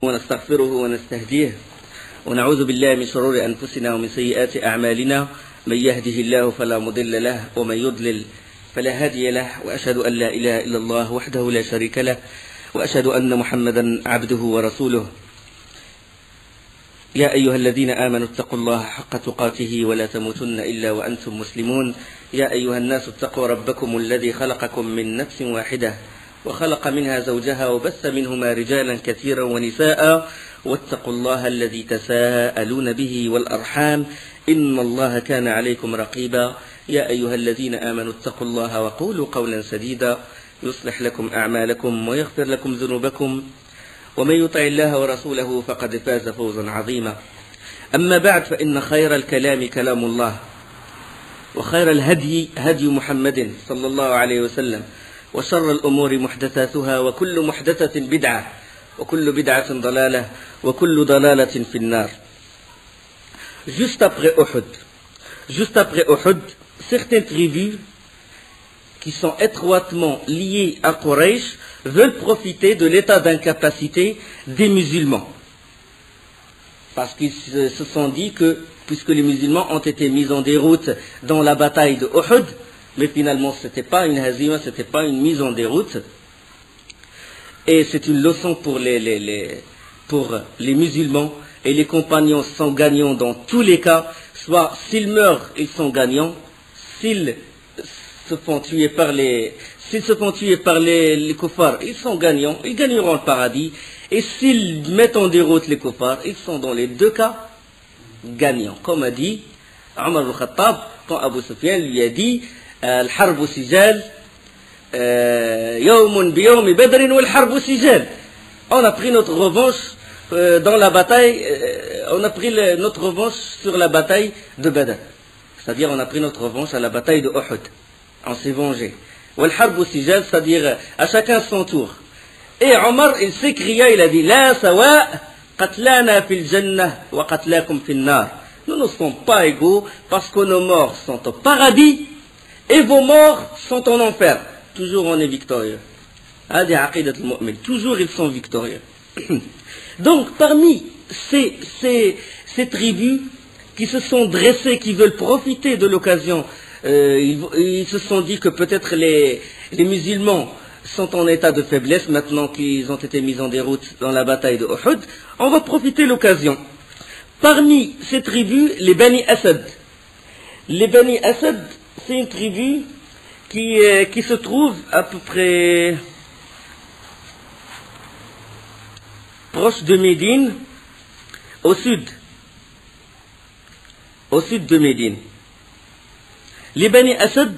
ونستغفره ونستهديه ونعوذ بالله من شرور أنفسنا ومن سيئات أعمالنا من يهده الله فلا مضل له ومن يضلل فلا هادي له وأشهد أن لا إله إلا الله وحده لا شريك له وأشهد أن محمدا عبده ورسوله يا أيها الذين آمنوا اتقوا الله حق تقاته ولا تموتن إلا وأنتم مسلمون يا أيها الناس اتقوا ربكم الذي خلقكم من نفس واحدة وخلق منها زوجها وبث منهما رجالا كثيرا ونساء واتقوا الله الذي تساءلون به والأرحام إن الله كان عليكم رقيبا يا أيها الذين آمنوا اتقوا الله وقولوا قولا سديدا يصلح لكم أعمالكم ويغفر لكم ذنوبكم ومن يطع الله ورسوله فقد فاز فوزا عظيما أما بعد فإن خير الكلام كلام الله وخير الهدي هدي محمد صلى الله عليه وسلم وشر الأمور محدثاتها وكل محدثة بدعة وكل بدعة ضلالة وكل ضلالة في النار. Juste après Uhud, certaines tribus qui sont étroitement liées à Quraysh veulent profiter de l'état d'incapacité des musulmans. Parce qu'ils se sont dit que, puisque les musulmans ont été mis en déroute dans la bataille de Uhud, mais finalement ce n'était pas une hazima, ce n'était pas une mise en déroute, et c'est une leçon pour les musulmans, et les compagnons sont gagnants dans tous les cas, soit s'ils meurent, ils sont gagnants, s'ils se font tuer par les kuffars, ils sont gagnants, ils gagneront le paradis, et s'ils mettent en déroute les kuffars, ils sont dans les deux cas gagnants. Comme a dit Omar al-Khattab, quand Abu Sufyan lui a dit الحرب سجال يوم بيوم بدر والحرب سجال. On a pris notre revanche dans la bataille, on a pris notre revanche sur la bataille de Badr. C'est-à-dire on a pris notre revanche à la bataille de Uhud. On s'est vengé. والحرب سجال, c'est-à-dire à chacun son tour. Et Omar, il s'écria, il a dit لا سواء قتلانا في الجنة وقتلاكم في النار. Nous ne sommes pas égaux parce que nos morts sont au paradis et vos morts sont en enfer. Toujours on est victorieux. Toujours ils sont victorieux. Donc parmi ces tribus qui se sont dressées, qui veulent profiter de l'occasion, ils se sont dit que peut-être les musulmans sont en état de faiblesse maintenant qu'ils ont été mis en déroute dans la bataille de Uhud. On va profiter de l'occasion. Parmi ces tribus, les Bani Asad. Les Bani Asad, c'est une tribu qui se trouve à peu près proche de Médine, au sud de Médine. Les Bani Asad,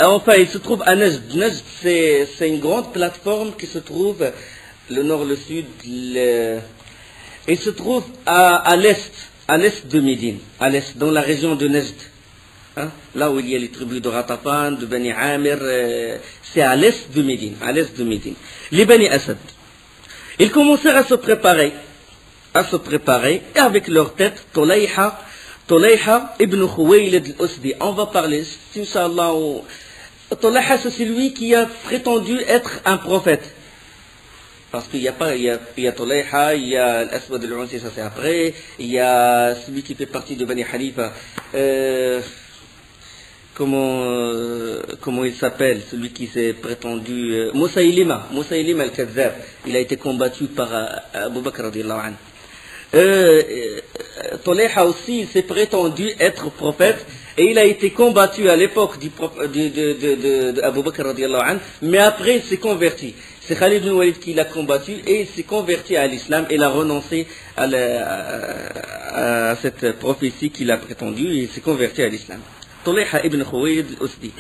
enfin, ils se trouvent à Najd. Najd, c'est une grande plateforme qui se trouve le nord, le sud, il se trouve à l'est de Médine, à l'est, dans la région de Najd. Hein? Là où il y a les tribus de Ratafan, de Bani Amir, c'est à l'est de Médine, Les Bani Asad. Ils commencèrent à se préparer, et avec leur tête, Tolayha ibn Khuwaylid al-Usdi. On va parler, Inch'Allah, Tolayha, c'est celui qui a prétendu être un prophète. Parce qu'il y a Tolayha, il y a Al-Aswad al-Unsi, ça c'est après, il y a celui qui fait partie de Bani Hanifa, comment il s'appelle, celui qui s'est prétendu, Musaylima al-Kazzab, il a été combattu par Abu Bakr radiyallahu anhu. Tolayha aussi s'est prétendu être prophète et il a été combattu à l'époque d'Abu Bakr radiyallahu anhu, mais après il s'est converti. C'est Khalid ibn Walid qui l'a combattu et il s'est converti à l'islam et il a renoncé à cette prophétie qu'il a prétendue et il s'est converti à l'islam. Tolayha ibn Khuwaylid al-Usdi.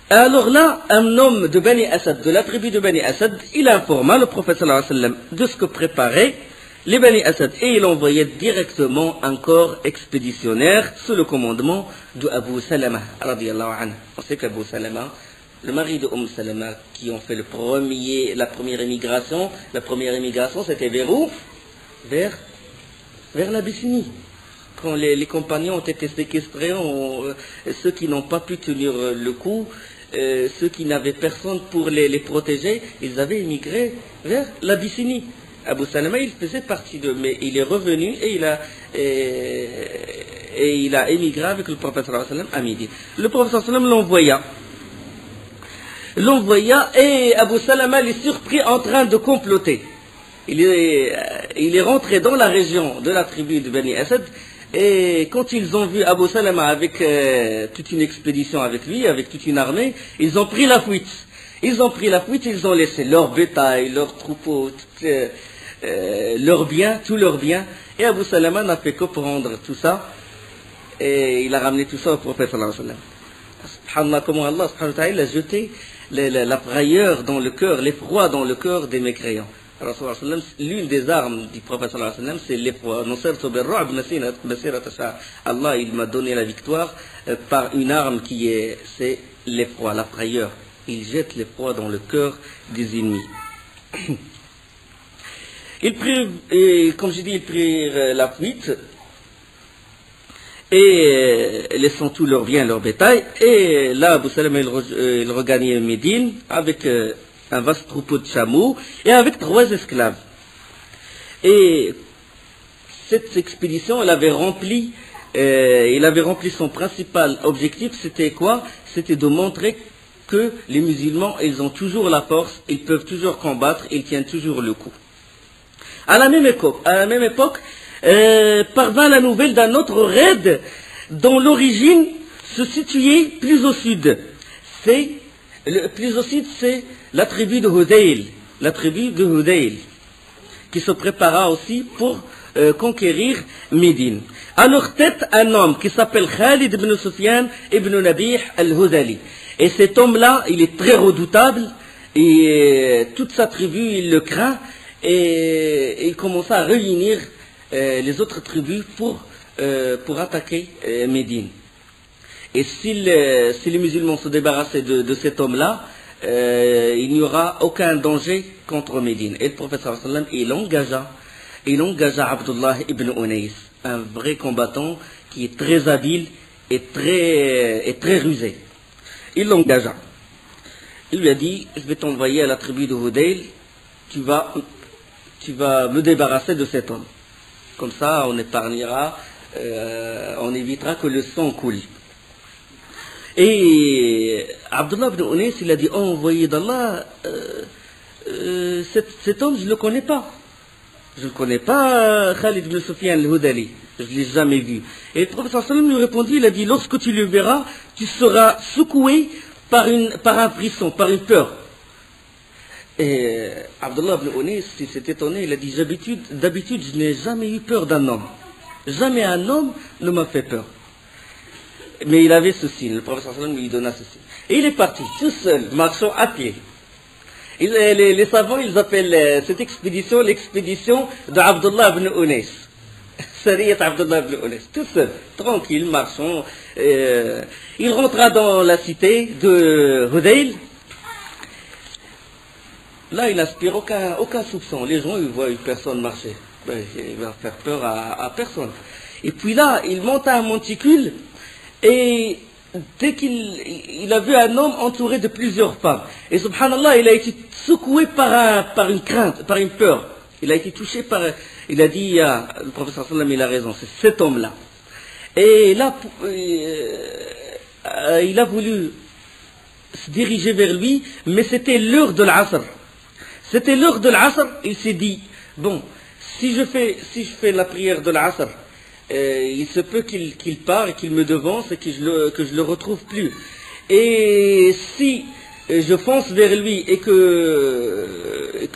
Alors là, un homme de Bani Asad, de la tribu de Bani Asad, il informa le prophète sallallahu alayhi wa sallam de ce que préparaient les Bani Asad et il envoyait directement un corps expéditionnaire sous le commandement de Abu Salama radiyallahu anhu. On sait qu'Abu Salama, le mari de Salama, qui ont fait la première émigration c'était vers où? Vers l'Abyssinie. Quand les compagnons ont été séquestrés, ceux qui n'ont pas pu tenir le coup, ceux qui n'avaient personne pour les protéger, ils avaient émigré vers l'Abyssinie. Abu Salama, il faisait partie d'eux, mais il est revenu et il a émigré avec le prophète sallallahu alayhi wa sallam à Médine. Le prophète sallallahu alayhi wa sallam l'envoya et Abu Salama l'est surpris en train de comploter. Il est rentré dans la région de la tribu de Bani Asad et quand ils ont vu Abu Salama avec toute une expédition avec lui, avec toute une armée, ils ont pris la fuite. Ils ont laissé leur bétail, leurs troupeaux, leurs biens, tous leurs biens. Et Abu Salama n'a fait que prendre tout ça et il a ramené tout ça au prophète sallallahu alayhi wa sallam. Subhanallah, comment Allah subhanahu wa ta'ala a jeté la frayeur dans le cœur, l'effroi dans le cœur des mécréants. L'une des armes du prophète sallallahu alayhi wa sallam, c'est l'effroi. Allah, il m'a donné la victoire par une arme c'est l'effroi, la frayeur. Il jette l'effroi dans le cœur des ennemis. Ils prirent, comme j'ai dit, ils prirent la fuite et laissant tous leurs biens, leur bétail. Et là, Abu Salama, il regagnait Médine avec un vaste troupeau de chameaux et avec 3 esclaves. Et cette expédition, il avait rempli son principal objectif, c'était quoi? C'était de montrer que les musulmans, ils ont toujours la force, ils peuvent toujours combattre, ils tiennent toujours le coup. À la même époque, parvint la nouvelle d'un autre raid dont l'origine se situait plus au sud. Plus au sud, c'est la tribu de Hudayl, qui se prépara aussi pour conquérir Médine. À leur tête, un homme qui s'appelle Khalid ibn Sufyan ibn Nabih al-Hudali. Et cet homme-là, il est très redoutable, et toute sa tribu, il le craint, et il commença à réunir les autres tribus pour attaquer Médine. Et si les musulmans se débarrassaient de cet homme-là, il n'y aura aucun danger contre Médine. Et le prophète sallallahu alayhi wa sallam, il engagea Abdullah ibn Unais, un vrai combattant qui est très habile et très rusé. Il l'engagea. Il lui a dit, je vais t'envoyer à la tribu de Hudayl, tu vas me débarrasser de cet homme. Comme ça, on épargnera, on évitera que le sang coule. Et Abdullah ibn Unais, il a dit, oh, envoyé d'Allah, cet homme, je ne le connais pas. Je ne connais pas Khalid ibn Sufyan al-Hudali. Je ne l'ai jamais vu. Et le prophète sallallahu alayhi wa sallam lui répondit, il a dit, lorsque tu le verras, tu seras secoué par un frisson, par une peur. Et Abdullah ibn Unais, il s'est étonné, il a dit, d'habitude, je n'ai jamais eu peur d'un homme. Jamais un homme ne m'a fait peur. Mais il avait ce signe, le prophète sallallahu alayhi wa sallam lui donna ce signe. Et il est parti, tout seul, marchant à pied. Les savants, ils appellent cette expédition l'expédition d'Abdullah ibn Unais. Sariyat Abdullah ibn Unais, tout seul, tranquille, marchant. Il rentra dans la cité de Hudayl. Là, il n'inspire aucun soupçon. Les gens, ils voient une personne marcher. Ben, il va faire peur à personne. Et puis là, il monte à un monticule et dès qu'il a vu un homme entouré de plusieurs femmes. Et subhanallah, il a été secoué par une crainte, par une peur. Il a été touché par... Il a dit, le professeur sallam, il a raison, c'est cet homme-là. Et là, il a voulu se diriger vers lui, mais c'était l'heure de l'Asr. C'était l'heure de l'Asr, il s'est dit, bon, si je fais la prière de l'Asr, il se peut qu'il part et qu'il me devance et que je le retrouve plus. Et si je fonce vers lui et que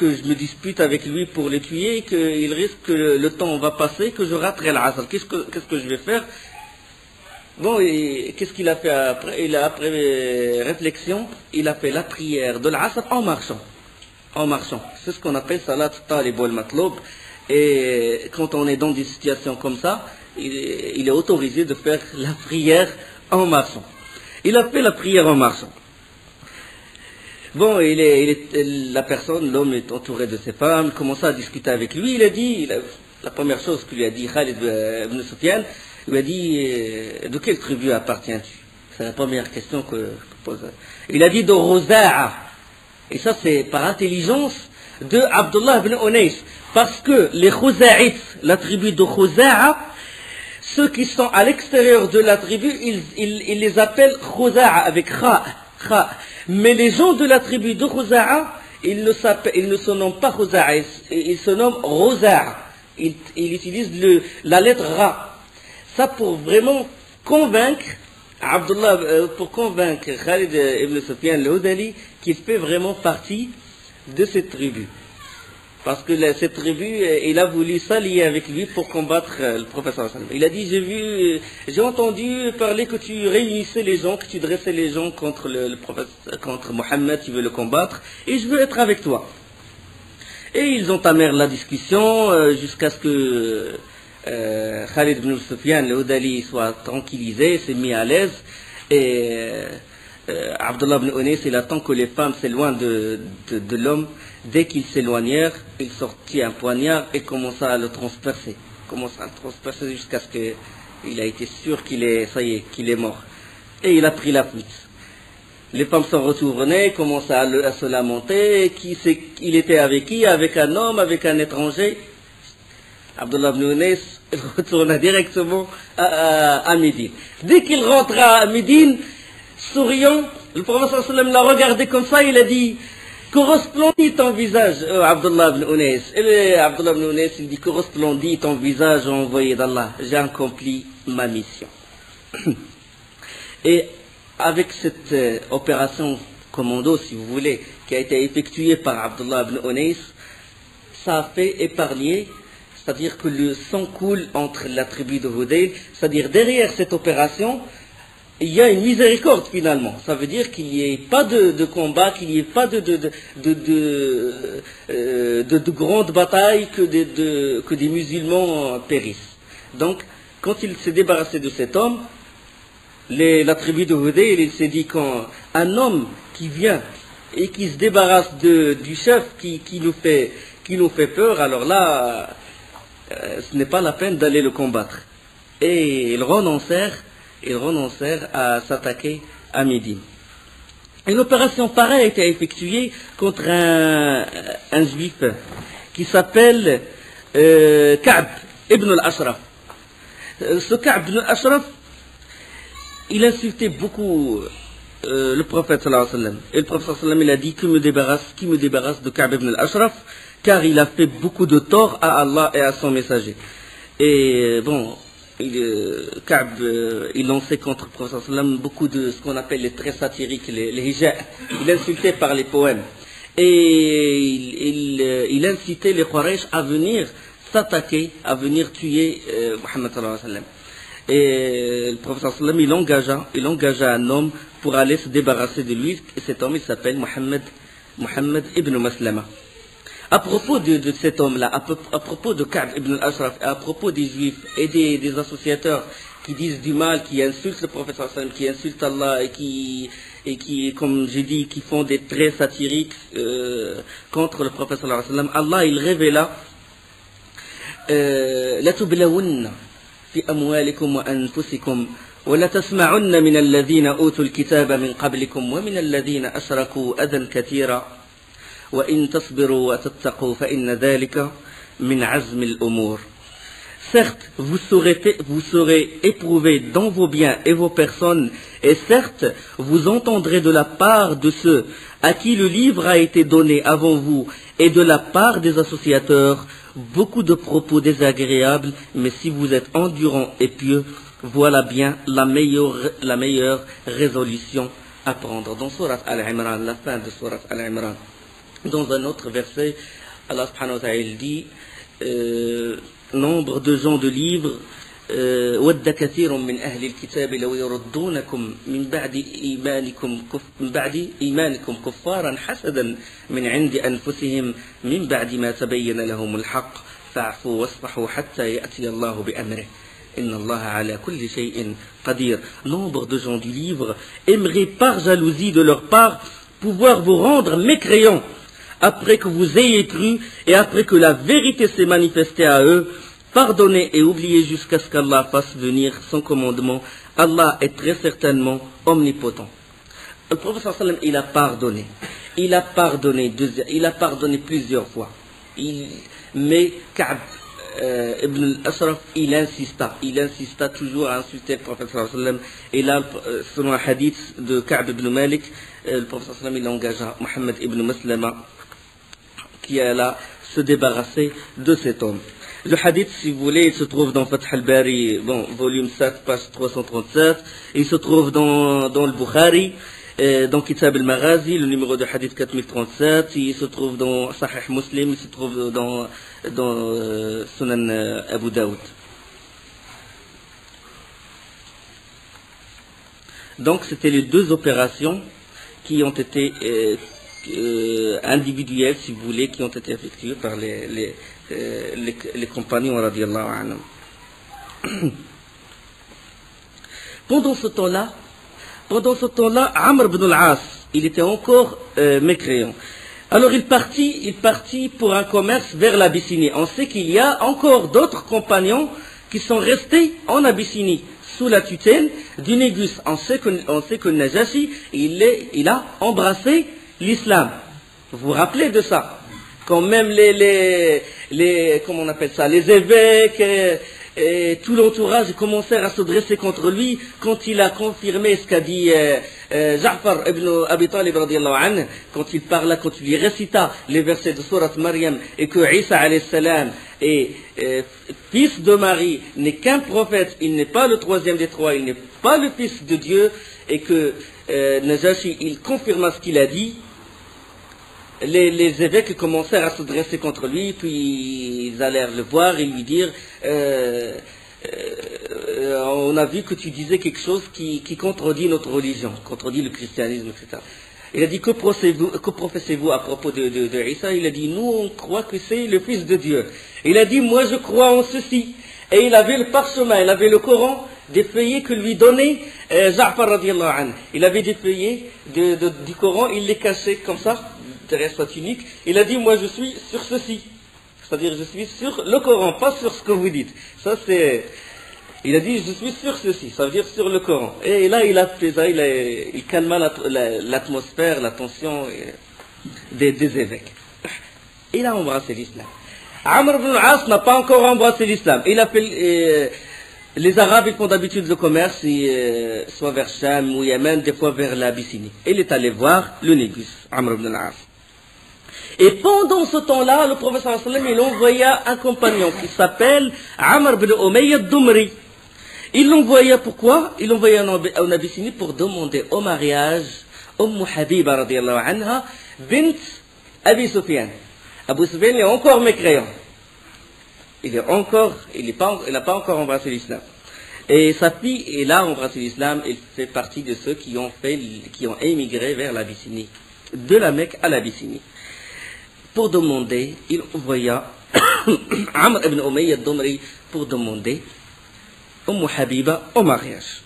je me dispute avec lui pour le tuer, et qu'il risque que le temps va passer, que je raterai l'Asr, qu'est-ce que je vais faire? Bon, et qu'est-ce qu'il a fait après? Après réflexion, il a fait la prière de l'Asr en marchant. C'est ce qu'on appelle salat talib wal matloub. Et quand on est dans des situations comme ça, il est autorisé de faire la prière en marchant. Il a fait la prière en marchant. Bon, la personne, l'homme est entouré de ses femmes, il commence à discuter avec lui. Il a dit, la première chose que lui a dit Khalid ibn Sufyan, il lui a dit, de quelle tribu appartiens-tu? C'est la première question que Il a dit de Khuza'a. Et ça, c'est par intelligence de Abdullah ibn Unais. Parce que les Khuza'ites, la tribu de Khuza'a, ceux qui sont à l'extérieur de la tribu, ils les appellent Khuza'a avec Kha. Mais les gens de la tribu de Khuza'a, ils ne se nomment pas Khuza'a, ils se nomment Roza'a. Ils utilisent la lettre Ra. Ça pour vraiment convaincre pour convaincre Khalid ibn Sufyan al-Hudali qu'il fait vraiment partie de cette tribu. Parce que cette tribu, il a voulu s'allier avec lui pour combattre le prophète sallallahu alayhi wa sallam. Il a dit, j'ai entendu parler que tu réunissais les gens, que tu dressais les gens contre le prophète, contre Mohammed, tu veux le combattre, et je veux être avec toi. Et ils entamèrent la discussion jusqu'à ce que Khalid ibn Sufyan al-Hudali soit tranquillisé, s'est mis à l'aise, et Abdullah ibn Unais, il attend que les femmes s'éloignent de l'homme. Dès qu'ils s'éloignèrent, il sortit un poignard et commença à le transpercer. Jusqu'à ce qu'il a été sûr qu'il est mort. Et il a pris la fuite. Les femmes sont retournées, commencent à se lamenter. Il était avec qui? Avec un homme, avec un étranger. Abdullah ibn Unais retourna directement à Médine. Dès qu'il rentra à Médine, souriant, le prophète sallallahu alayhi wa sallam l'a regardé comme ça, il a dit: que resplendit ton visage, Abdullah ibn Unais. Et Abdullah ibn Unais, il dit: que resplendit ton visage, envoyé d'Allah, j'ai accompli ma mission. Et avec cette opération commando, si vous voulez, qui a été effectuée par Abdullah ibn Unais, ça a fait épargner, c'est-à-dire que le sang coule entre la tribu de Hudayl, c'est-à-dire derrière cette opération, il y a une miséricorde finalement. Ça veut dire qu'il n'y ait pas de combat, qu'il n'y ait pas de grandes batailles, que des musulmans périssent. Donc, quand il s'est débarrassé de cet homme, la tribu de Hudayl, il s'est dit, quand un homme qui vient et qui se débarrasse du chef qui nous fait peur, alors là, ce n'est pas la peine d'aller le combattre. Et ils renoncèrent à s'attaquer à Médine. Une opération pareille a été effectuée contre un juif qui s'appelle Ka'b ibn al-Ashraf. Ce Ka'b ibn al-Ashraf, il insultait beaucoup le prophète sallallahu alayhi wa sallam. Et le prophète sallallahu alayhi wa sallam, il a dit: qui me débarrasse de Ka'b ibn al-Ashraf, car il a fait beaucoup de tort à Allah et à son messager. Et bon, Ka'b, il lançait contre le prophète sallallahu alayhi wa sallam beaucoup de ce qu'on appelle les traits satiriques, les hija'. Il insultait par les poèmes. Et il incitait les Quraysh à venir s'attaquer, à venir tuer Muhammad sallallahu alayhi wa sallam. Et le prophète sallallahu alayhi wa sallam, il engagea un homme pour aller se débarrasser de lui. Et cet homme, il s'appelle Muhammad ibn Maslama. À propos de cet homme-là, à propos de Ka'b ibn al-Ashraf, à propos des juifs et des associateurs qui disent du mal, qui insultent le prophète sallallahu alayhi wa sallam, qui insultent Allah et qui, comme j'ai dit, qui font des traits satiriques contre le prophète sallallahu alayhi wa sallam, Allah, il révéla la tublawunna fi amwalikum wa anfusikum wa la tasma'unna min alladhina utul kitaba min qablikum wa min alladhina ashraku adan kathira وإن تصبروا وتتقوا فإن ذلك من عزم الأمور. Certes, vous serez éprouvés dans vos biens et vos personnes, et certes, vous entendrez de la part de ceux à qui le livre a été donné avant vous, et de la part des associateurs, beaucoup de propos désagréables, mais si vous êtes endurants et pieux, voilà bien la meilleure résolution à prendre. Dans Sourate Al-Imran, la fin de Sourate Al-Imran. Dans un autre verset, Allah subhanahu wa ta'ala dit nombre de gens de livres وَدَّ كَثِيرٌ مِّنْ أَهْلِ الْكِتَابِ لَوْ يَرُدُّونَكُمْ مِنْ بَعْدِ إِيمَانِكُمْ كُفَّارًا حَسَدًا مِنْ عِنْدِ أَنفُسِهِمْ مِنْ بَعْدِ مَا تَبَيَّنَ لَهُمُ الْحَقُّ فَاعْفُوا وَاصْفَحُوا حَتَّى يَأْتِيَ اللَّهُ بِأَمْرِهِ إِنَّ اللَّهَ عَلَى كُلِّ شَيْءٍ قَدِيرٌ. Nombre de gens du livre aimeraient par jalousie de leur part pouvoir vous rendre mécréants après que vous ayez cru et après que la vérité s'est manifestée à eux. Pardonnez et oubliez jusqu'à ce qu'Allah fasse venir son commandement. Allah est très certainement omnipotent. le prophète sallallahu alayhi wa sallam, il a pardonné. Il a pardonné plusieurs fois. Mais Ka'b ibn al-Ashraf, il insista toujours à insulter le prophète sallallahu alayhi wa sallam. Et là, selon un hadith de Ka'b ibn Malik, le prophète sallallahu alayhi wa sallam, il engagea Mohammed ibn Maslama qui alla se débarrasser de cet homme. Le hadith, si vous voulez, il se trouve dans Fath al-Bari, bon, volume 7, page 337. Il se trouve dans le Bukhari, dans Kitab al-Maghazi, le numéro de hadith 4037. Il se trouve dans Sahih Muslim, il se trouve dans Sunan Abu Daoud. Donc, c'était les deux opérations qui ont été individuelles, si vous voulez, qui ont été effectuées par les compagnons radiyallahu anhum. Pendant ce temps-là, Amr ibn al-As, il était encore mécréant. Alors il partit pour un commerce vers l'Abyssinie. On sait qu'il y a encore d'autres compagnons qui sont restés en Abyssinie sous la tutelle du Négus. On sait que Najashi, il a embrassé l'islam. Vous vous rappelez de ça? Quand même comment on appelle ça, les évêques et tout l'entourage commencèrent à se dresser contre lui quand il a confirmé ce qu'a dit Ja'far ibn Abi Talib radiyallahu anhu, quand il lui récita les versets de Surat Maryam, et que Isa alayhi salam est fils de Marie, n'est qu'un prophète, il n'est pas le troisième des trois, il n'est pas le fils de Dieu, et que Najashi, il confirma ce qu'il a dit. Les évêques commencèrent à se dresser contre lui, puis ils allèrent le voir et lui dire on a vu que tu disais quelque chose qui contredit notre religion, contredit le christianisme, etc. Il a dit que professez-vous à propos de Isa? Il a dit nous on croit que c'est le fils de Dieu. Il a dit moi je crois en ceci. Et il avait le parchemin, il avait le Coran, des feuillets que lui donnait Ja'far radiyallahu anhu. Il avait des feuillets du Coran, il les cachait comme ça derrière sa tunique. Il a dit moi je suis sur ceci, c'est-à-dire je suis sur le Coran, pas sur ce que vous dites. Ça c'est, il a dit je suis sur ceci, ça veut dire sur le Coran. Et là il a fait ça, il calma l'atmosphère, la tension des évêques. Il a embrassé l'islam. Amr ibn al-As n'a pas encore embrassé l'islam. Il a fait les Arabes, ils font d'habitude le commerce, soit vers Sham ou Yémen, des fois vers l'Abyssinie. Il est allé voir le Négus, Amr ibn al-As. Et pendant ce temps-là, le prophète sallallahu alayhi wa sallam, il envoya un compagnon qui s'appelle Amr ibn Umayya ad-Dumri. Il l'envoya pourquoi? Il l'envoya en Abyssinie pour demander au mariage Habiba radiyallahu anha, bint Abi Sufyan. Abu Sufyan est encore mécréant. Il n'a pas encore embrassé l'islam. Et sa fille, elle a embrassé l'islam, elle fait partie de ceux qui ont émigré vers l'Abyssinie, de la Mecque à l'Abyssinie. Pour demander, il envoya Amr ibn Umayya ad-Dumri pour demander Habiba au mariage.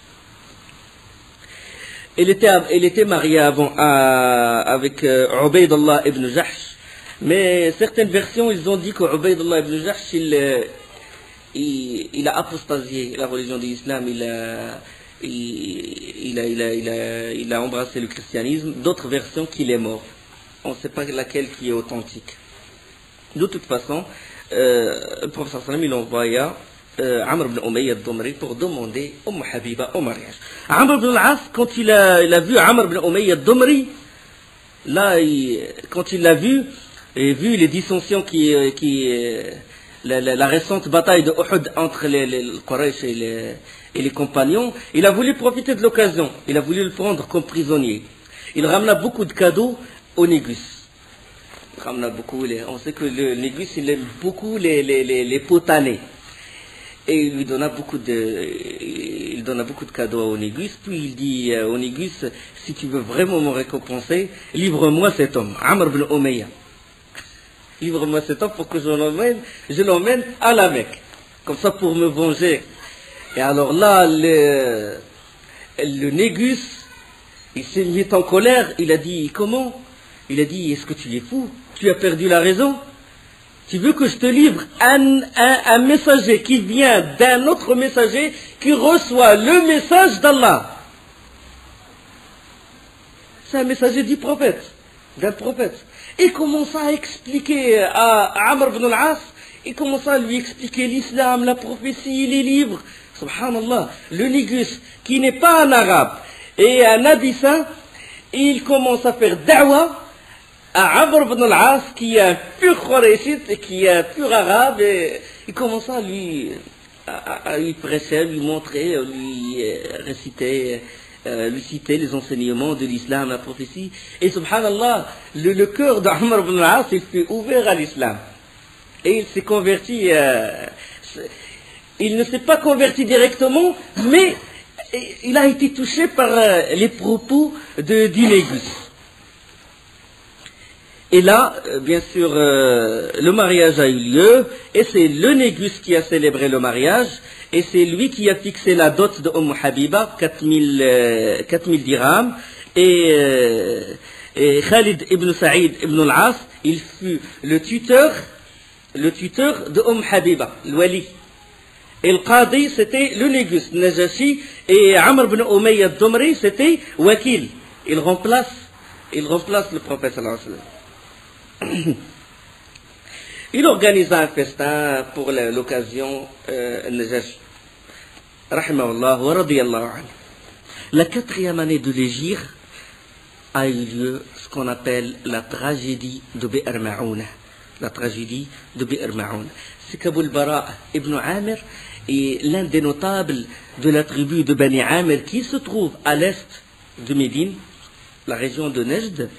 Elle était mariée avant avec Ubaydullah ibn Jahsh. Mais certaines versions, ils ont dit que Ubaydullah ibn Jahsh, il a apostasié la religion de l'islam, il a embrassé le christianisme. D'autres versions qu'il est mort. On ne sait pas laquelle qui est authentique. De toute façon, le prophète sallallahu alayhi wa sallam, il envoya Amr ibn Umayya ad-Dumri pour demander Habiba au mariage. Amr ibn al-As, quand il a vu Amr ibn Umayya ad-Dumri, là, quand il l'a vu, et vu les dissensions la récente bataille de Uhud entre les Quraysh et les compagnons, il a voulu profiter de l'occasion. Il a voulu le prendre comme prisonnier. Il ramena beaucoup de cadeaux au Négus. Il ramena beaucoup. On sait que le Négus, il aime beaucoup les potanés. Et il lui donna beaucoup de cadeaux au Négus. Puis il dit au Négus, si tu veux vraiment me récompenser, livre-moi cet homme, Amr ibn Umayya. Livre-moi cet homme pour que je l'emmène à la Mecque. Comme ça pour me venger. Et alors là, le Négus, il s'est mis en colère. Il a dit, comment? Il a dit, est-ce que tu es fou? Tu as perdu la raison? Tu veux que je te livre un messager qui vient d'un autre messager qui reçoit le message d'Allah? c'est un messager du prophète, d'un prophète. Et commence à expliquer à Amr ibn al-As, il commence à lui expliquer l'islam, la prophétie, les livres. Subhanallah, le Négus, qui n'est pas un arabe et un abyssin, il commence à faire da'wa à Amr ibn al-As, qui est un pur Qurayshite et qui est un pur arabe, et il commence à lui prêcher, à lui montrer, à lui réciter, lui citer les enseignements de l'islam, la prophétie. Et subhanallah, le cœur d'Amr ibn al-As, il fut ouvert à l'islam. Et il s'est converti, il ne s'est pas converti directement, mais il a été touché par les propos du Négus. Et là, bien sûr, le mariage a eu lieu, et c'est le Négus qui a célébré le mariage, et c'est lui qui a fixé la dot de Habiba, 4000 dirhams, et Khalid ibn Saïd ibn al-As, il fut le tuteur de Habiba, le wali. Et le Qadi, c'était le Négus, Najashi, et Amr ibn Umayya al-Dumri, c'était Wakil. Il remplace le prophète sallallahu alayhi wa sallam. Il organisa un festin pour l'occasion, Najashi. Rahimahullah wa radiyallahu anhu. La 4e année de l'Hégire a eu lieu ce qu'on appelle la tragédie de Bi'r Ma'ouna. La tragédie de Bi'r Ma'ouna. C'est qu'Abul Bara ibn Amir est l'un des notables de la tribu de Bani Amir qui se trouve à l'est de Médine, la région de Nejd,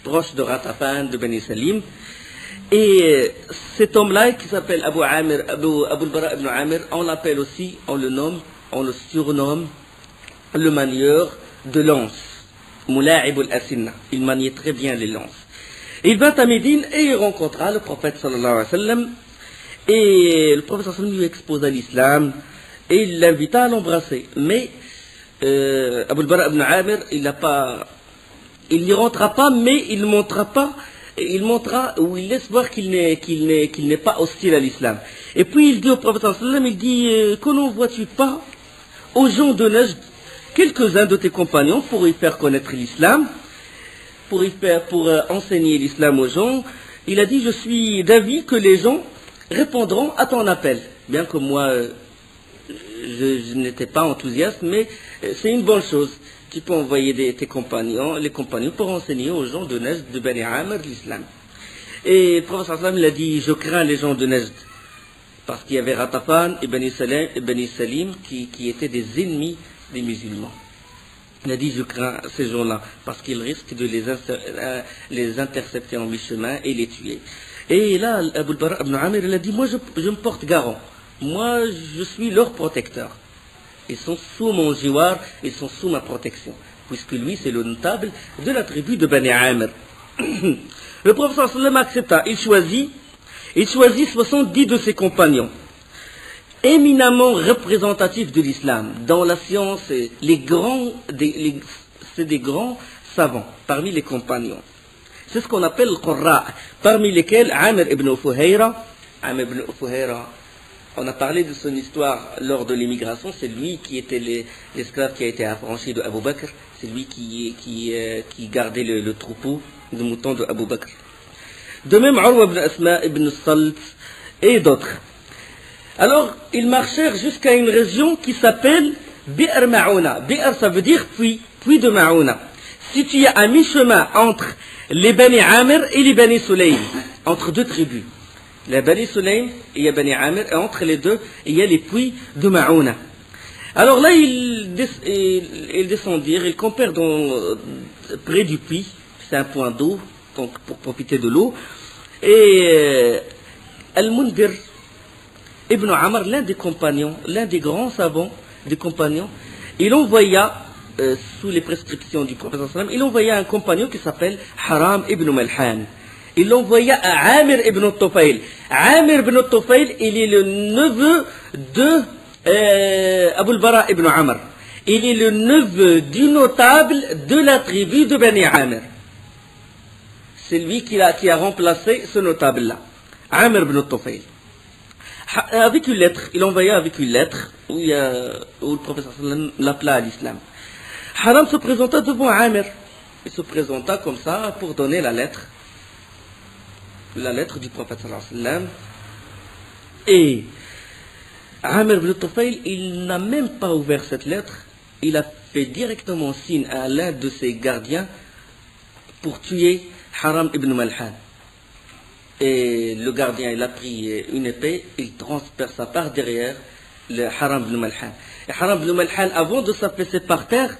proche de Ratafan, de Bani Salim. Et cet homme-là, qui s'appelle Abul Bara ibn Amir, on l'appelle aussi, on le surnomme le manieur de lance. Mula'ib al-Asinna. Il maniait très bien les lances. Il vint à Médine et il rencontra le prophète sallallahu alayhi wa sallam. Et le prophète sallallahu alayhi wa sallam lui exposa l'islam et il l'invita à l'embrasser. Mais Abul Bara ibn Amir, il n'y rentra pas, mais il montra ou il laisse voir qu'il n'est pas hostile à l'islam. Et puis il dit au prophète sallallahu alayhi wa sallam, il dit, que n'envoies-tu pas aux gens de Najd quelques-uns de tes compagnons pour y faire connaître l'islam, pour enseigner l'islam aux gens. Il a dit, je suis d'avis que les gens répondront à ton appel. Bien que moi, je n'étais pas enthousiaste, mais c'est une bonne chose. Tu peux envoyer les compagnons pour enseigner aux gens de Najd, de Bani Amr, l'islam. Et le prophète sallallahu alayhi wa sallam, il a dit, je crains les gens de Najd, parce qu'il y avait Ratafan et Bani Salim qui étaient des ennemis des musulmans. Il a dit, je crains ces gens-là, parce qu'ils risquent de les intercepter en mi-chemin et les tuer. Et là, Abul Bara ibn Amir, il a dit, moi je me porte garant. Moi, je suis leur protecteur. Ils sont sous mon jiwar, ils sont sous ma protection. Puisque lui, c'est le notable de la tribu de Bani Amir. Le prophète sallallahu alayhi wa sallam accepta. Il choisit 70 de ses compagnons, éminemment représentatifs de l'islam. Dans la science, c'est des grands savants parmi les compagnons. C'est ce qu'on appelle le Qurra, parmi lesquels Amir ibn Fuhayra. Amir ibn Fuhayra, on a parlé de son histoire lors de l'immigration. C'est lui qui était l'esclave qui a été affranchi de Abu Bakr. C'est lui qui gardait le troupeau de moutons de Abu Bakr. De même, Urwa ibn Asma ibn Salt et d'autres. Alors, ils marchèrent jusqu'à une région qui s'appelle Bi'r Ma'ouna. Bi'r, ça veut dire puits de Ma'ouna. Situé à mi-chemin entre les Bani Amir et les Bani Sulaym, entre deux tribus. Les Bani Sulaym et les Bani Amir, et entre les deux, il y a les puits de Ma'ouna. Alors là, ils descendirent, ils campèrent près du puits, c'est un point d'eau, donc pour profiter de l'eau. Et Al-Mundhir Ibn Amr, l'un des compagnons, l'un des grands savants des compagnons, il envoya, sous les prescriptions du prophète sallallahu alayhi wa sallam, il envoya un compagnon qui s'appelle Haram ibn Malhan. Il l'envoya à Amir ibn Tufayl. Amir ibn Tufayl, il est le neveu de Abul Bara ibn Amr. Il est le neveu du notable de la tribu de Bani Amir. C'est lui qui a remplacé ce notable-là, Amir ibn Tufayl. Avec une lettre, il envoya avec une lettre où le prophète sallallahu alayhi wa sallam l'appela à l'islam. Haram se présenta devant Amir il se présenta comme ça pour donner la lettre du prophète sallallahu alayhi wa sallam. Et Amr ibn Tufayl, il n'a même pas ouvert cette lettre, il a fait directement signe à l'un de ses gardiens pour tuer Haram ibn Malhan. Et le gardien, il a pris une épée, il transperça par derrière le Haram ibn Malhan. Et Haram ibn Malhan, avant de s'affaisser par terre,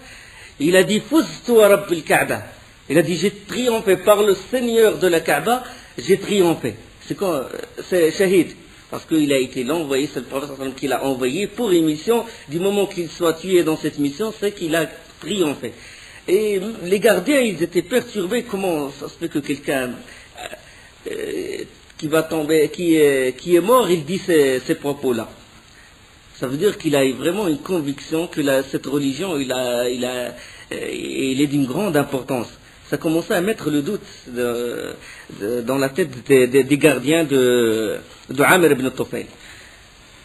il a dit Fuztu wa Rabbil Kaaba. Il a dit j'ai triomphé par le Seigneur de la Kaaba, j'ai triomphé. C'est Shahid. Parce qu'il a été l'envoyé, c'est le prophète qui l'a envoyé pour une mission. Du moment qu'il soit tué dans cette mission, c'est qu'il a triomphé. Et les gardiens, ils étaient perturbés. Comment ça se fait que quelqu'un qui va tomber, qui est mort, il dit ces propos-là? Ça veut dire qu'il a vraiment une conviction que cette religion, il est d'une grande importance. Ça commençait à mettre le doute dans la tête des gardiens de Amr ibn Tufayl.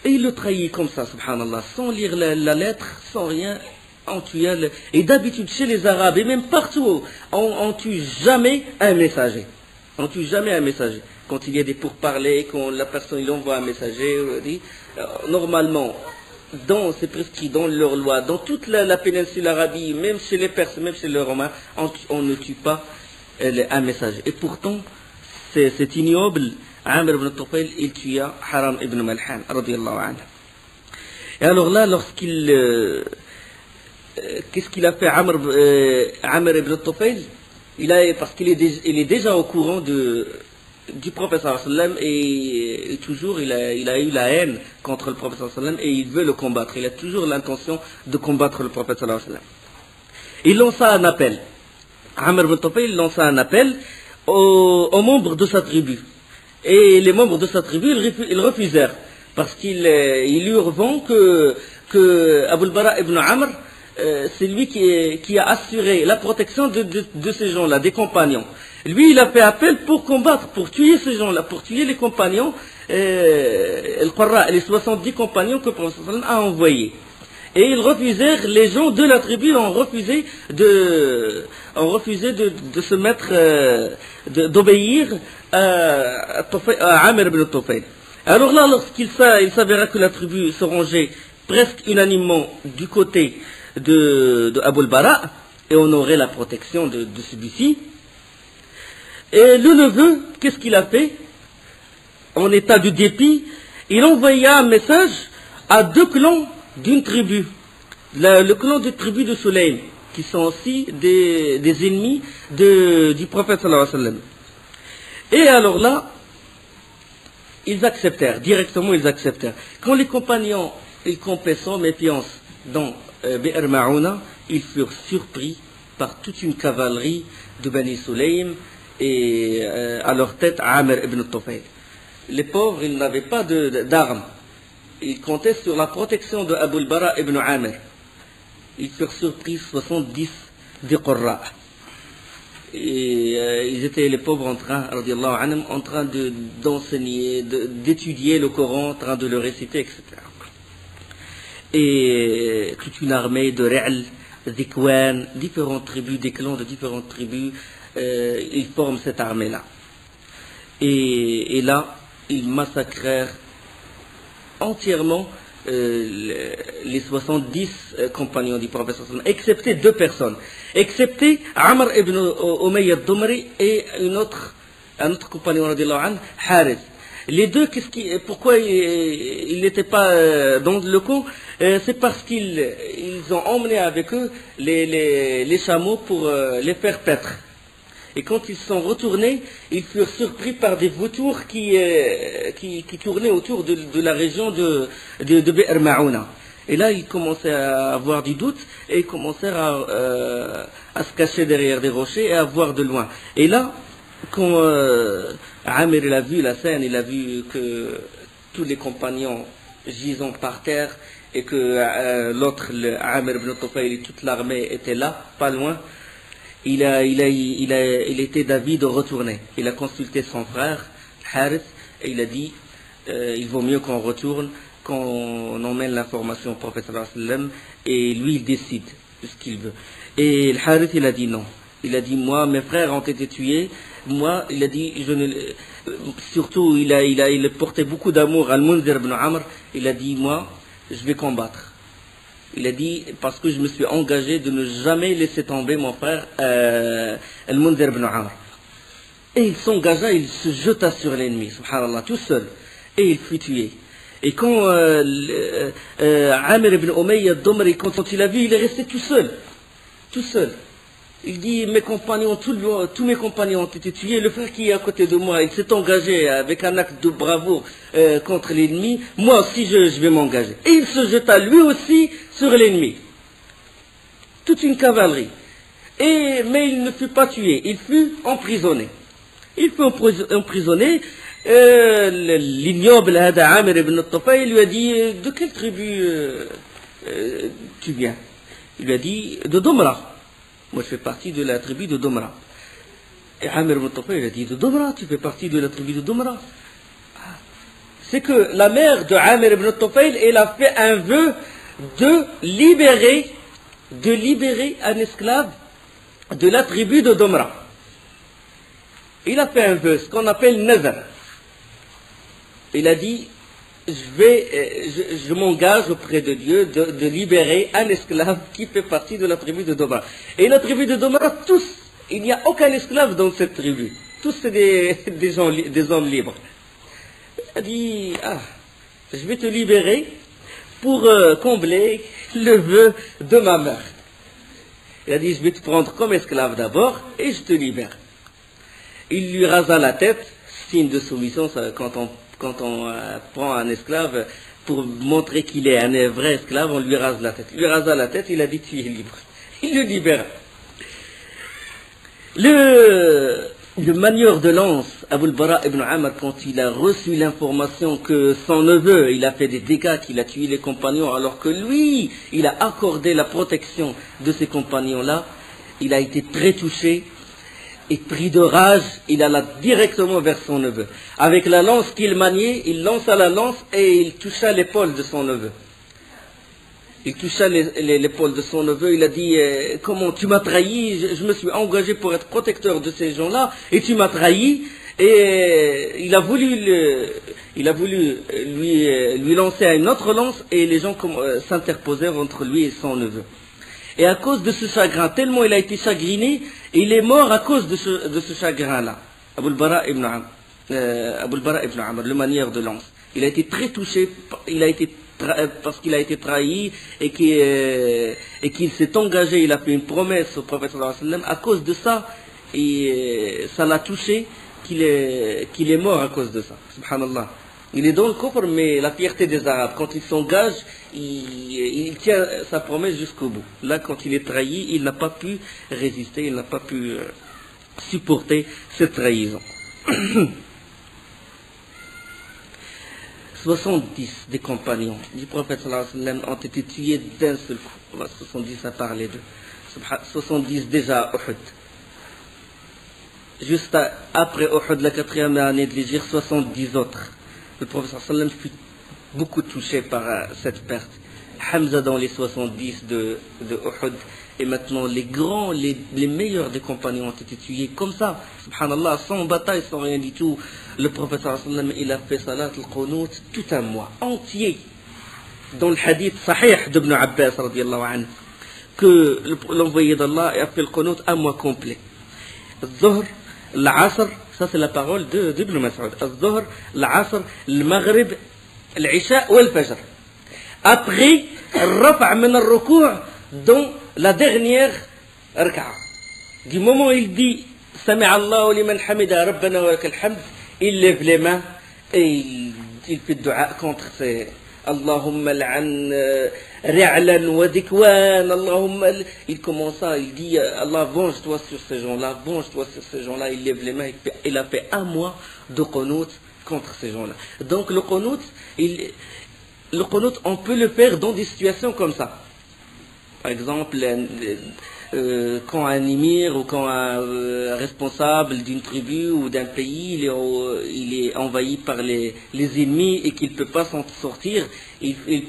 Et il le trahit comme ça, subhanallah, sans lire la lettre, sans rien, on tuait. Et d'habitude, chez les Arabes, et même partout, on tue jamais un messager. On tue jamais un messager. Quand il y a des pourparlers, quand la personne il envoie un messager, normalement, c'est prescrit dans leur loi, dans toute la péninsule arabe, même chez les Perses, même chez les Romains, on ne tue pas un messager. Et pourtant, c'est ignoble. Amr ibn Tufayl, il tua Haram ibn Malhan, radiyallahu anhu. Et alors là, qu'est-ce qu'il a fait Amr ibn Tufayl? Parce qu'il est déjà au courant du prophète sallallahu alayhi wa sallam, et toujours il a eu la haine contre le prophète sallallahu alayhi wa sallam, et il veut le combattre. Il a toujours l'intention de combattre le prophète sallallahu alayhi wa sallam. Il lança un appel. Amr ibn Tufayl lança un appel aux membres de sa tribu. Et les membres de sa tribu, ils refusèrent. Parce qu'ils lui revendent que Abu al-Bara ibn Amr, c'est lui qui a assuré la protection de ces gens-là, des compagnons. Lui, il a fait appel pour combattre, pour tuer ces gens-là, pour tuer les compagnons, les 70 compagnons que le prophète a envoyés. Et ils refusèrent, les gens de la tribu ont refusé de se mettre, d'obéir à Amr ibn Tufayl. Alors là, lorsqu'il s'avéra que la tribu se rangeait presque unanimement du côté de Abu al-Bara, et on aurait la protection de celui-ci, et le neveu, qu'est-ce qu'il a fait? En état de dépit, il envoya un message à 2 clans d'une tribu. Le clan de tribu de Sulaym, qui sont aussi des ennemis du prophète sallallahu alayhi wa sallam. Et alors là, ils acceptèrent, directement ils acceptèrent. Quand les compagnons, ils campaient sans méfiance dans Bi'r Ma'ouna, ils furent surpris par toute une cavalerie de Bani Sulaym, et à leur tête Amr ibn Tufayl. Les pauvres, ils n'avaient pas d'armes. Ils comptaient sur la protection de Abu al-Bara ibn Amr. Ils furent surpris, 70 des Qurra. Et ils étaient, les pauvres, en train d'enseigner, d'étudier le Coran, en train de le réciter, etc. Et toute une armée de Ra'l, d'Ikwan, différentes tribus, des clans de différentes tribus, ils forment cette armée-là. Et là, ils massacrèrent entièrement les 70 compagnons du prophète, excepté 2 personnes, excepté Amr ibn Umayya al-Dumri et un autre compagnon, Harith. Les deux, pourquoi ils n'étaient pas dans le camp? C'est parce qu'ils ont emmené avec eux les chameaux pour les faire paître. Et quand ils sont retournés, ils furent surpris par des vautours qui tournaient autour de la région de Bi'r Ma'ouna. Et là, ils commençaient à avoir du doute, et ils commencèrent à se cacher derrière des rochers et à voir de loin. Et là, quand Amir il a vu la scène, il a vu que tous les compagnons gisant par terre, et que l'autre, Amir ibn Tufayl, et toute l'armée était là, pas loin, il était d'avis de retourner. Il a consulté son frère, Harith, et il a dit il vaut mieux qu'on retourne, qu'on emmène l'information au prophète sallallahu alayhi wa sallam, et lui il décide de ce qu'il veut. Et le Harith il a dit non, Il a dit, moi, mes frères ont été tués. Moi, il a dit, surtout, il portait beaucoup d'amour à Al-Mundhir ibn Amr. Il a dit, moi, je vais combattre. Il a dit, parce que je me suis engagé de ne jamais laisser tomber mon frère Al-Mundhir ibn Amr. Et il s'engagea, il se jeta sur l'ennemi, subhanallah, tout seul. Et il fut tué. Et quand Amir ibn Umayya al-Dumri, quand il a vu, il est resté tout seul. Tout seul. Il dit, mes compagnons, tous mes compagnons ont été tués. Le frère qui est à côté de moi, il s'est engagé avec un acte de bravoure contre l'ennemi. Moi aussi, je vais m'engager. Et il se jeta lui aussi sur l'ennemi. Toute une cavalerie. Mais il ne fut pas tué, il fut emprisonné. Il fut emprisonné. L'ignoble Amir ibn al-Tufayl lui a dit, de quelle tribu tu viens? Il lui a dit, de Domra. Moi, je fais partie de la tribu de Domra. Et Amir ibn al-Tufayl a dit, de Domra, tu fais partie de la tribu de Domra. C'est que la mère de Amir ibn al-Tufayl, elle a fait un vœu de libérer un esclave de la tribu de Domra. Il a fait un vœu, ce qu'on appelle nazar. Il a dit, je m'engage auprès de Dieu de libérer un esclave qui fait partie de la tribu de Domra. Et la tribu de Domra, tous, il n'y a aucun esclave dans cette tribu. Tous, c'est des hommes libres. Il a dit, je vais te libérer pour combler le vœu de ma mère. Il a dit, je vais te prendre comme esclave d'abord et je te libère. Il lui rasa la tête, signe de soumission, ça, quand on prend un esclave pour montrer qu'il est un vrai esclave, on lui rase la tête. Il lui rasa la tête, il a dit, tu es libre. Il le libéra. Le manieur de lance, Abu al-Bara ibn Amr, quand il a reçu l'information que son neveu, il a fait des dégâts, qu'il a tué les compagnons, alors que lui, il a accordé la protection de ces compagnons-là, il a été très touché. Et pris de rage, il alla directement vers son neveu. Avec la lance qu'il maniait, il lança la lance et il toucha l'épaule de son neveu. Il toucha l'épaule de son neveu, il a dit, comment tu m'as trahi, je me suis engagé pour être protecteur de ces gens-là, et tu m'as trahi, et il a voulu lui lancer une autre lance, et les gens s'interposèrent entre lui et son neveu. Et à cause de ce chagrin, tellement il a été chagriné, il est mort à cause de ce chagrin-là. Abu al-Bara ibn Amr, le manière de lance. Il a été très touché, parce qu'il a été trahi et qu'il s'est engagé, il a fait une promesse au prophète sallallahu alayhi wa sallam. À cause de ça, et ça l'a touché qu'il est mort à cause de ça. Subhanallah. Il est dans le coffre, mais la fierté des Arabes, quand il s'engage, il tient sa promesse jusqu'au bout. Là, quand il est trahi, il n'a pas pu résister, il n'a pas pu supporter cette trahison. 70 des compagnons du prophète sallallahu alayhi wa sallam ont été tués d'un seul coup. 70 à parler d'eux. 70 déjà à Uhud. Juste après Uhud, la 4e année de l'Hégire, 70 autres. Le prophète sallallahu alayhi wa sallam fut beaucoup touché par cette perte. Hamza dans les 70 de Uhud. Et maintenant, les grands, les meilleurs des compagnons ont été tués comme ça. Subhanallah, sans bataille, sans rien du tout. Le prophète sallallahu alayhi wa sallam, il a fait salat al-Qunut tout un mois entier. Dans le hadith sahih d'Ibn Abbas, radiyallahu anhu, que l'envoyé d'Allah a fait le Qunut un mois complet. Al-Zuhr, l'Asr, ça c'est la parole d'Ibn Mas'ud. Al-Zuhr, l'Asr, le Maghrib, l'Isha ou le Fajr. Après, Rafa' min al-Ruku' dans la dernière raka'a. Du moment où il dit Sami'a Allahu liman hamida rabbana wa lakal hamd, il lève les mains et il fait dua contre ces Allahumma al'an ri'lan wa dikwan, Allahumma. Il commence à, il dit Allah, venge-toi sur ces gens-là, venge-toi sur ces gens-là. Il lève les mains, il a fait un mois de qunut contre ces gens-là. Donc le qunut, on peut le faire dans des situations comme ça. Par exemple, quand un émir ou quand un responsable d'une tribu ou d'un pays il est envahi par les ennemis et qu'il ne peut pas s'en sortir, il fait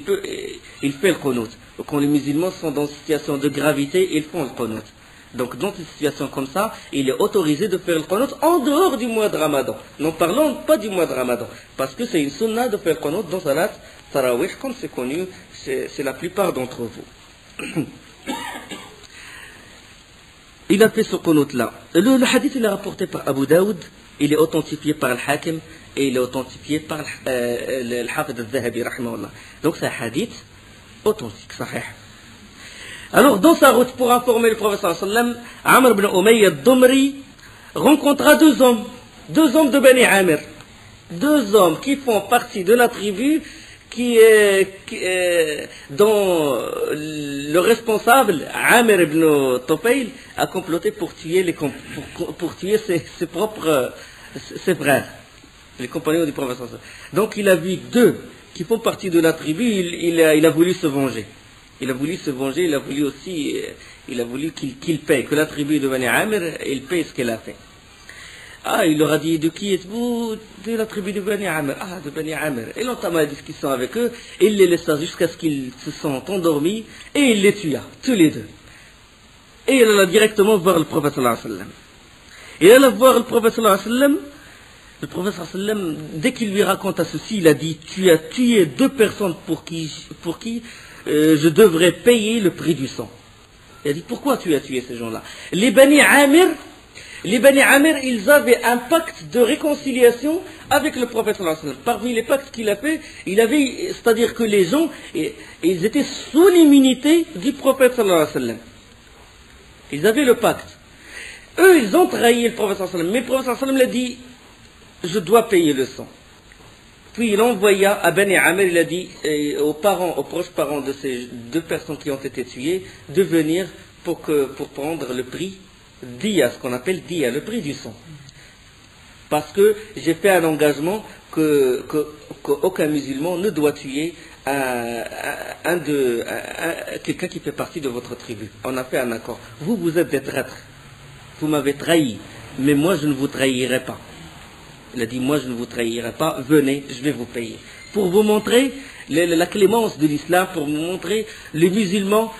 le qunut. Quand les musulmans sont dans une situation de gravité, ils font le qunut. Donc dans une situation comme ça, il est autorisé de faire le qanut en dehors du mois de Ramadan. N'en parlons pas du mois de Ramadan, parce que c'est une sunna de faire le qanut dans Salat Tarawih, comme c'est connu, c'est la plupart d'entre vous. Il a fait ce qanut-là. Le hadith il est rapporté par Abu Daoud, il est authentifié par Al-Hakim, et il est authentifié par le Hafid al-Zahabi, rahimahullah. Donc c'est un hadith authentique, sahih. Alors, dans sa route pour informer le prophète sallam, Amr ibn Umayya al-Dumri rencontra deux hommes de Bani Amir. Deux hommes qui font partie de la tribu dont le responsable, Amir ibn Tufayl, a comploté pour tuer, ses frères, les compagnons du prophète sallam. Donc, il a vu deux qui font partie de la tribu, il a voulu se venger. Il a voulu se venger, il a voulu qu'il paye, que la tribu de Bani Amir, il paye ce qu'elle a fait. Ah, il leur a dit, de qui êtes-vous? De la tribu de Bani Amir. Ah, de Bani Amir. Il entama la discussion avec eux, et il les laissa jusqu'à ce qu'ils se sont endormis, et il les tua, tous les deux. Et il alla directement voir le prophète sallallahu alayhi wa sallam. Il alla voir le prophète sallallahu alayhi wa sallam. Le prophète sallallahu alayhi wa sallam, dès qu'il lui raconta ceci, il a dit, tu as tué deux personnes pour qui je devrais payer le prix du sang. Il a dit, pourquoi tu as tué ces gens-là? Les Bani Amir, ils avaient un pacte de réconciliation avec le prophète sallallahu alayhi wa sallam. Parmi les pactes qu'il a fait, c'est-à-dire que les gens, ils étaient sous l'immunité du prophète sallallahu alayhi wa sallam. Ils avaient le pacte. Eux, ils ont trahi le prophète sallallahu alayhi wa sallam. Mais le prophète sallallahu alayhi wa sallam a dit, je dois payer le sang. Puis il envoya à Bani Amir, il a dit aux proches parents de ces deux personnes qui ont été tuées, de venir pour prendre le prix diya, ce qu'on appelle diya, le prix du sang. Parce que j'ai fait un engagement qu'aucun musulman ne doit tuer quelqu'un qui fait partie de votre tribu. On a fait un accord. Vous êtes des traîtres. Vous m'avez trahi, mais moi je ne vous trahirai pas. Il a dit, moi je ne vous trahirai pas, venez, je vais vous payer. Pour vous montrer la clémence de l'islam, pour vous montrer les musulmans,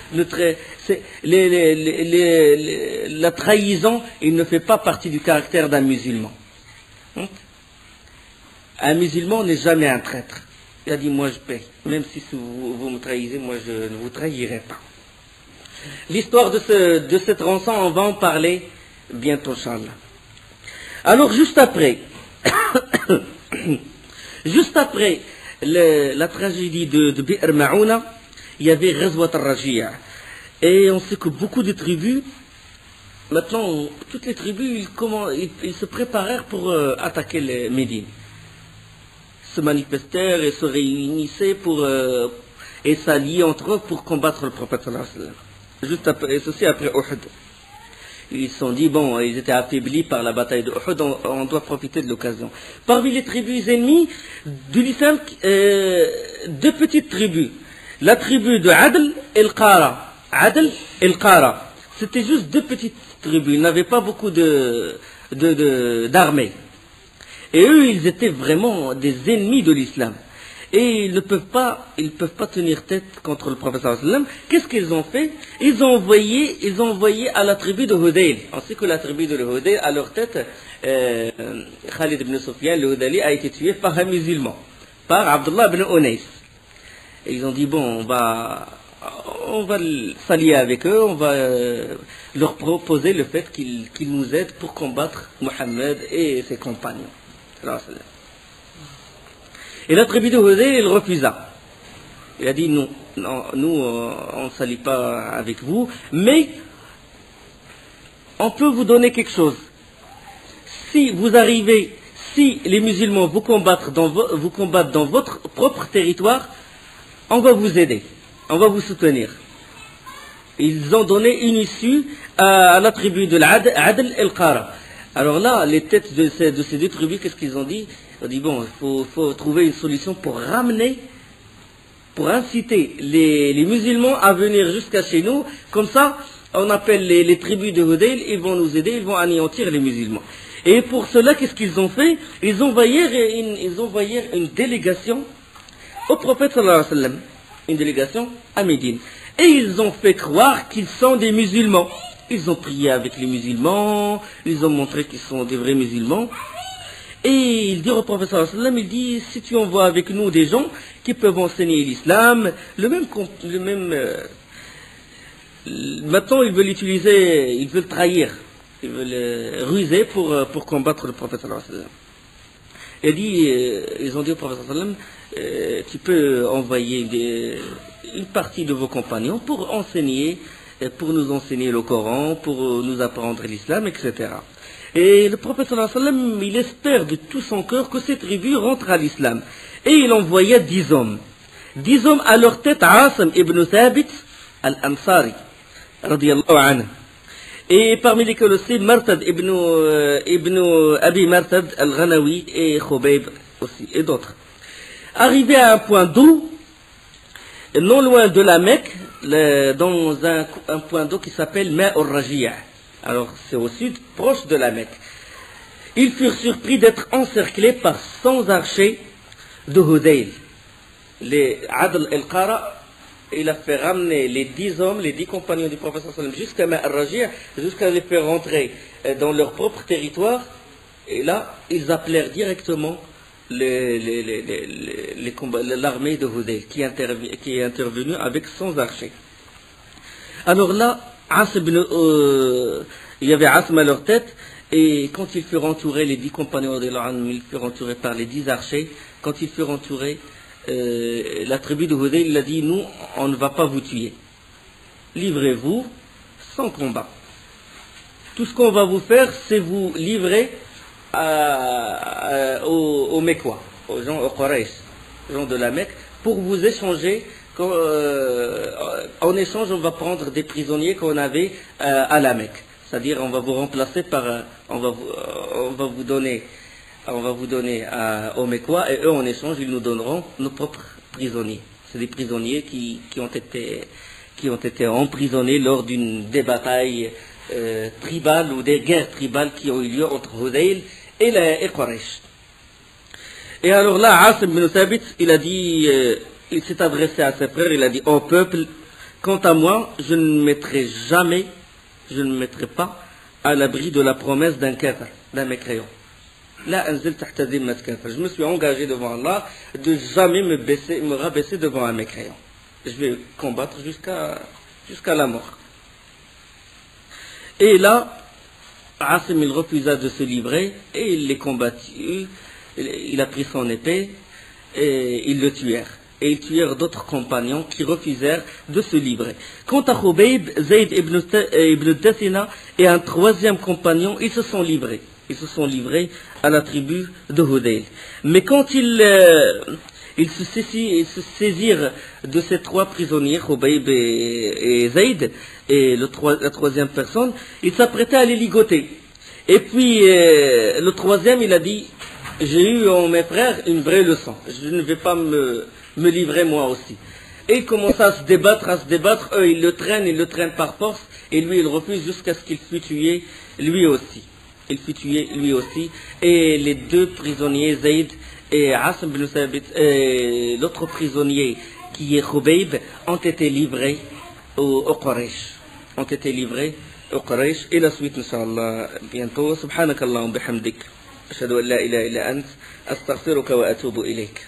la trahison, il ne fait pas partie du caractère d'un musulman. Un musulman n'est jamais un traître. Il a dit, moi je paye. Même si vous me trahissez, moi je ne vous trahirai pas. L'histoire de cette rançon, on va en parler bientôt, Inch'Allah. Alors juste après la tragédie de Bi'r Ma'ouna, il y avait Ghazwat al-Raji'a. Et on sait que beaucoup de tribus, maintenant, toutes les tribus, ils se préparèrent pour attaquer les Médine. Se manifestèrent et se réunissaient et s'alliaient entre eux pour combattre le prophète sallallahu alayhi wa sallam. Juste après, et ceci après Uhud. Ils se sont dit, bon, ils étaient affaiblis par la bataille de Uhud, on doit profiter de l'occasion. Parmi les tribus ennemies de l'islam, deux petites tribus. La tribu de Adl et Qara. Adl et Qara. C'était juste deux petites tribus, ils n'avaient pas beaucoup d'armées. Et eux, ils étaient vraiment des ennemis de l'islam. Et ils ne peuvent pas tenir tête contre le prophète sallallahu alayhi wa sallam. Qu'est-ce qu'ils ont fait? Ils ont envoyé à la tribu de Hudayl. On sait que la tribu de Hudayl, à leur tête, Khalid ibn Sufyan, le Hudayli, a été tué par un musulman, par Abdullah ibn Unais. Et ils ont dit, bon, on va s'allier avec eux, on va leur proposer le fait qu'ils nous aident pour combattre Mohammed et ses compagnons. Et la tribu de Hudayl, il refusa. Il a dit, nous, on ne s'allie pas avec vous, mais on peut vous donner quelque chose. Si les musulmans vous combattent dans votre propre territoire, on va vous aider, on va vous soutenir. Ils ont donné une issue à la tribu de l'Adl et l'Qara. Alors là, les têtes de ces deux tribus, qu'est-ce qu'ils ont dit? Ils ont dit, bon, il faut trouver une solution pour inciter les musulmans à venir jusqu'à chez nous. Comme ça, on appelle les tribus de Hudayl, ils vont nous aider, ils vont anéantir les musulmans. Et pour cela, qu'est-ce qu'ils ont fait? Ils envoyèrent une délégation au prophète sallallahu alayhi wa sallam, une délégation à Médine. Et ils ont fait croire qu'ils sont des musulmans. Ils ont prié avec les musulmans, ils ont montré qu'ils sont des vrais musulmans. Et il dit au prophète sallallahu alayhi wa sallam, il dit, si tu envoies avec nous des gens qui peuvent enseigner l'islam, maintenant ils veulent utiliser, ils veulent trahir, ils veulent ruser pour combattre le prophète sallallahu alayhi wa sallam. Il dit, ils ont dit au prophète sallallahu alayhi wa sallam, tu peux envoyer une partie de vos compagnons pour nous enseigner le Coran, pour nous apprendre l'islam, etc. Et le prophète sallallahu alayhi wa sallam, il espère de tout son cœur que cette tribu rentre à l'islam. Et il envoya 10 hommes. 10 hommes à leur tête, Asim ibn Thabit al-Ansari, radiyallahu anhu. Et parmi lesquels aussi Martad ibn Abi Martad al-Ghanawi et Khubayb aussi, et d'autres. Arrivé à un point d'eau, non loin de la Mecque, dans un point d'eau qui s'appelle Ma'ur Raji'a. Alors c'est au sud, proche de la Mecque. Ils furent surpris d'être encerclés par 100 archers de Hudayl. Les Adl el-Qara, il a fait ramener les 10 hommes, les 10 compagnons du prophète sallallahu alayhi wa sallam jusqu'à Ma'ur Raji'a, jusqu'à les faire rentrer dans leur propre territoire. Et là, ils appelèrent directement l'armée de Hudayl qui est intervenue avec 100 archers. Alors là, il y avait Asm à leur tête, et quand ils furent entourés, les 10 compagnons de l'An, ils furent entourés par les 10 archers. Quand ils furent entourés, la tribu de Hudayl, il a dit, nous, on ne va pas vous tuer. Livrez-vous sans combat. Tout ce qu'on va vous faire, c'est vous livrer aux Mecquois, aux gens, aux Quraysh, aux gens de la Mecque, pour vous échanger. En échange, on va prendre des prisonniers qu'on avait à la Mecque. C'est-à-dire, on va vous remplacer par, on va vous donner aux Mecquois, et eux, en échange, ils nous donneront nos propres prisonniers. C'est des prisonniers qui ont été emprisonnés lors des batailles tribales ou des guerres tribales qui ont eu lieu entre Hudayl et Quraysh. Et alors là, Asim ibn Thabit, il a dit, il s'est adressé à ses frères, il a dit, ô peuple, quant à moi, je ne me mettrai pas à l'abri de la promesse d'un kafir, d'un mécréant. Là, je me suis engagé devant Allah de jamais me rabaisser devant un mécréant. Je vais combattre jusqu'à la mort. Et là, Asim, il refusa de se livrer et il les combattit. Il a pris son épée et ils le tuèrent. Et ils tuèrent d'autres compagnons qui refusèrent de se livrer. Quant à Khubayb, Zayd ibn Dathina et un troisième compagnon, ils se sont livrés. Ils se sont livrés à la tribu de Hudayl. Mais quand ils se saisirent de ces 3 prisonniers, Khubayb et Zayd, et la troisième personne, ils s'apprêtaient à les ligoter. Et puis le troisième, il a dit, j'ai eu en mes frères une vraie leçon. Je ne vais pas me livrer moi aussi. Et il commence à se débattre. Eux, ils le traînent par force. Et lui, il refuse jusqu'à ce qu'il fût tué lui aussi. Et les 2 prisonniers, Zayd et Asim ibn Thabit, et l'autre prisonnier qui est Khubayb, ont été livrés au Quraysh. Et la suite, Inch'Allah, bientôt. Subhanakallah wa bihamdik. Ashhadu an la ilaha illa ant. Astaghfiruka wa atubu ilayk.